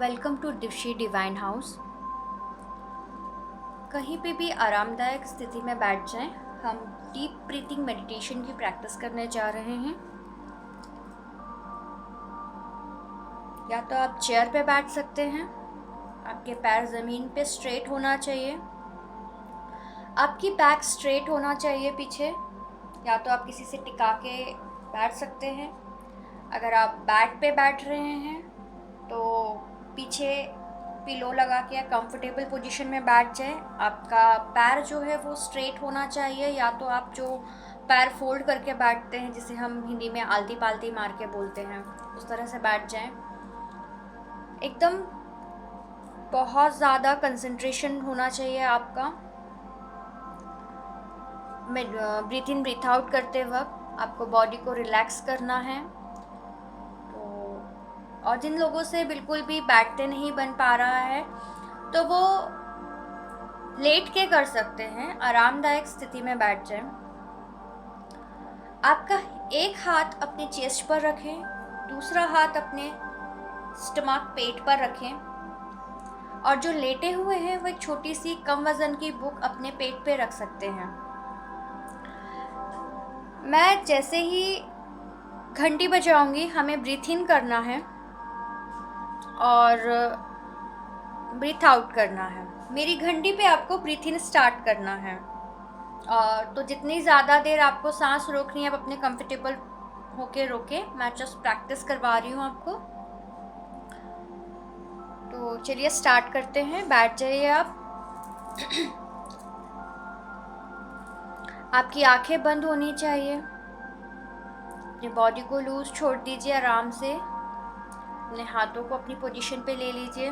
Welcome to दिवशी divine house. कहीं पे भी आरामदायक स्थिति में बैठ जाएं। हम डीप ब्रीथिंग मेडिटेशन की प्रैक्टिस करने जा रहे हैं। या तो आप चेयर पे बैठ सकते हैं। आपके पैर ज़मीन पे स्ट्रेट होना चाहिए। आपकी बैक स्ट्रेट होना चाहिए पीछे। या तो आप किसी से टिका के बैठ सकते हैं। अगर आप बेड पे बैठ रहे हैं तो पीछे पिलो लगा के या कंफर्टेबल पोजीशन में बैठ जाए। आपका पैर जो है वो स्ट्रेट होना चाहिए, या तो आप जो पैर फोल्ड करके बैठते हैं जिसे हम हिंदी में आलती पालती मार के बोलते हैं, उस तरह से बैठ जाएं। एकदम बहुत ज़्यादा कंसंट्रेशन होना चाहिए आपका ब्रीथ इन ब्रीथ आउट करते वक्त। आपको बॉडी को रिलैक्स करना है। और जिन लोगों से बिल्कुल भी बैठते नहीं बन पा रहा है तो वो लेट के कर सकते हैं। आरामदायक स्थिति में बैठ जाएं। आपका एक हाथ अपने चेस्ट पर रखें, दूसरा हाथ अपने स्टमक पेट पर रखें, और जो लेटे हुए हैं वो एक छोटी सी कम वजन की बुक अपने पेट पे रख सकते हैं। मैं जैसे ही घंटी बजाऊंगी हमें ब्रीथ इन करना है और ब्रीथ आउट करना है। मेरी घंटी पे आपको ब्रीथ इन स्टार्ट करना है। तो जितनी ज़्यादा देर आपको सांस रोकनी है आप अपने कंफर्टेबल होके रोके। मैं जस्ट प्रैक्टिस करवा रही हूँ आपको। तो चलिए स्टार्ट करते हैं। बैठ जाइए आप। आपकी आंखें बंद होनी चाहिए। अपनी बॉडी को लूज छोड़ दीजिए आराम से। अपने हाथों को अपनी पोजीशन पे ले लीजिए।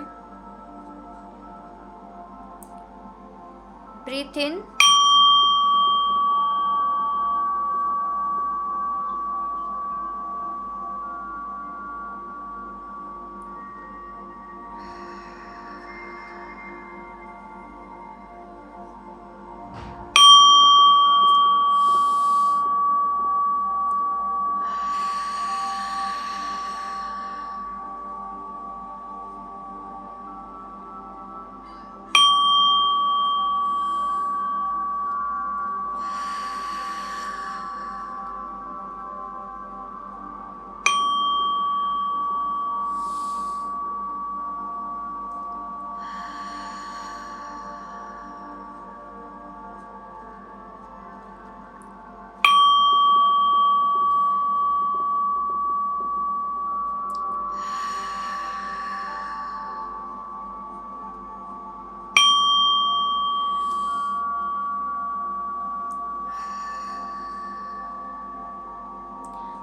ब्रीथ इन,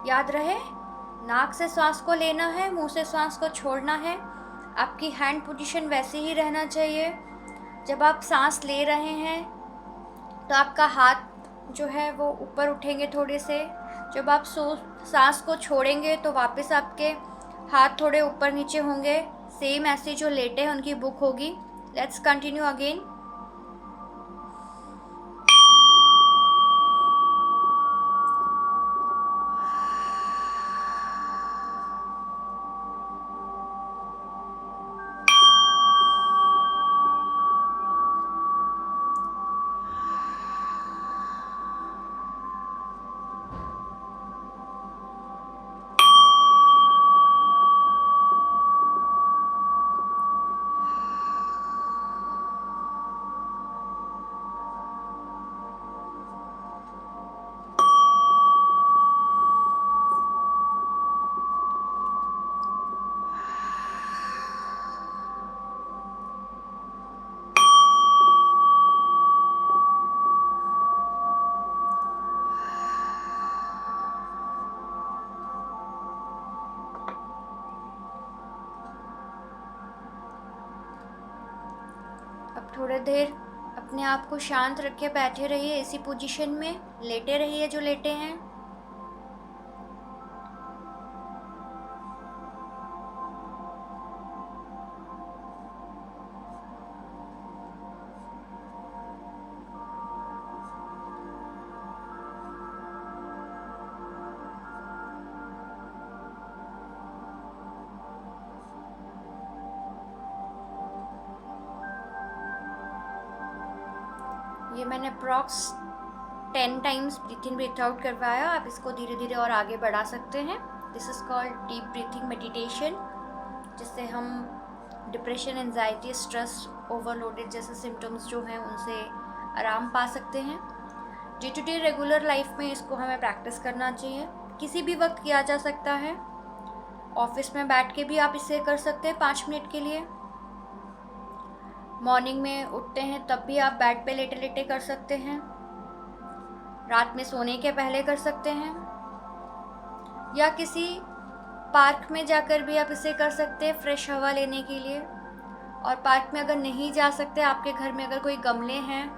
याद रहे नाक से सांस को लेना है, मुंह से सांस को छोड़ना है। आपकी हैंड पोजीशन वैसे ही रहना चाहिए। जब आप सांस ले रहे हैं तो आपका हाथ जो है वो ऊपर उठेंगे थोड़े से। जब आप सांस को छोड़ेंगे तो वापस आपके हाथ थोड़े ऊपर नीचे होंगे। सेम ऐसे जो लेटे हैं उनकी बुक होगी। Let's continue again. अब थोड़ी देर अपने आप को शांत रख के बैठे रहिए। इसी पोजीशन में लेटे रहिए जो लेटे हैं। ये मैंने अप्रॉक्स 10 टाइम्स ब्रीथ इन ब्रीथ आउट करवाया। आप इसको धीरे धीरे और आगे बढ़ा सकते हैं। This is called deep breathing meditation, जिससे हम डिप्रेशन, एंजाइटी, स्ट्रेस, ओवरलोडेड जैसे सिम्टम्स जो हैं उनसे आराम पा सकते हैं। Day to day regular life में इसको हमें प्रैक्टिस करना चाहिए। किसी भी वक्त किया जा सकता है। ऑफिस में बैठ के भी आप इसे कर सकते हैं 5 मिनट के लिए। मॉर्निंग में उठते हैं तब भी आप बेड पे लेटे लेटे कर सकते हैं। रात में सोने के पहले कर सकते हैं, या किसी पार्क में जाकर भी आप इसे कर सकते हैं फ्रेश हवा लेने के लिए। और पार्क में अगर नहीं जा सकते, आपके घर में अगर कोई गमले हैं,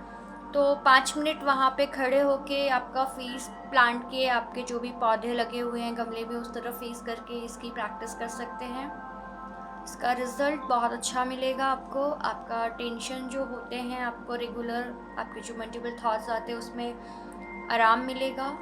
तो 5 मिनट वहाँ पे खड़े होके आपका फेस प्लांट के, आपके जो भी पौधे लगे हुए हैं गमले में उस तरफ फेस करके इसकी प्रैक्टिस कर सकते हैं। इसका रिज़ल्ट बहुत अच्छा मिलेगा आपको। आपका टेंशन जो होते हैं, आपको रेगुलर आपके जो मल्टीपल थॉट्स आते हैं उसमें आराम मिलेगा।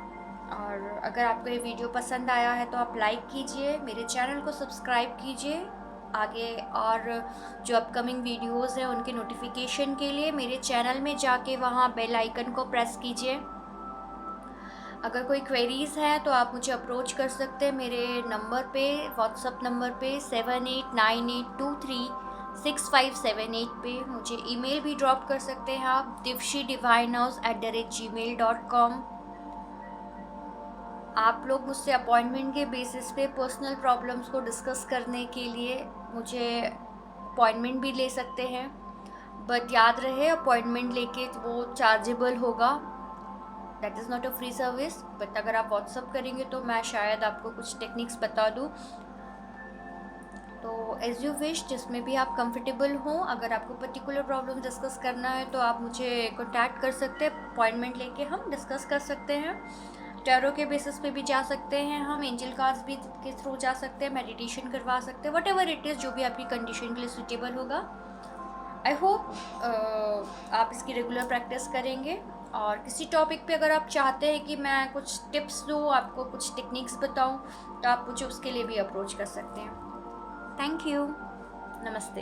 और अगर आपको ये वीडियो पसंद आया है तो आप लाइक कीजिए, मेरे चैनल को सब्सक्राइब कीजिए। आगे और जो अपकमिंग वीडियोस हैं उनके नोटिफिकेशन के लिए मेरे चैनल में जाके वहाँ बेल आइकन को प्रेस कीजिए। अगर कोई क्वेरीज़ हैं तो आप मुझे अप्रोच कर सकते हैं मेरे नंबर पे, व्हाट्सअप नंबर पे 7898236578 पे। मुझे ईमेल भी ड्रॉप कर सकते हैं आप divshidivinehouse@gmail.com। आप लोग मुझसे अपॉइंटमेंट के बेसिस पे पर्सनल प्रॉब्लम्स को डिस्कस करने के लिए मुझे अपॉइंटमेंट भी ले सकते हैं। बट याद रहे, अपॉइंटमेंट लेके वो चार्जेबल होगा। That is not a free service. But अगर आप व्हाट्सअप करेंगे तो मैं शायद आपको कुछ टेक्निक्स बता दूँ। तो एज़ यू विश, जिसमें भी आप कंफर्टेबल हों। अगर आपको पर्टिकुलर प्रॉब्लम डिस्कस करना है तो आप मुझे कॉन्टैक्ट कर सकते हैं। अपॉइंटमेंट लेके हम डिस्कस कर सकते हैं। टैरो के बेसिस पे भी जा सकते हैं हम, एंजल कार्ड्स भी के थ्रू जा सकते हैं, मेडिटेशन करवा सकते हैं, वट एवर इट इज़ जो भी आपकी कंडीशन के लिए सूटेबल होगा। आई होप आप इसकी रेगुलर प्रैक्टिस करेंगे। और किसी टॉपिक पे अगर आप चाहते हैं कि मैं कुछ टिप्स दूँ, आपको कुछ टेक्निक्स बताऊँ, तो आप मुझे उसके लिए भी अप्रोच कर सकते हैं। Thank you. नमस्ते।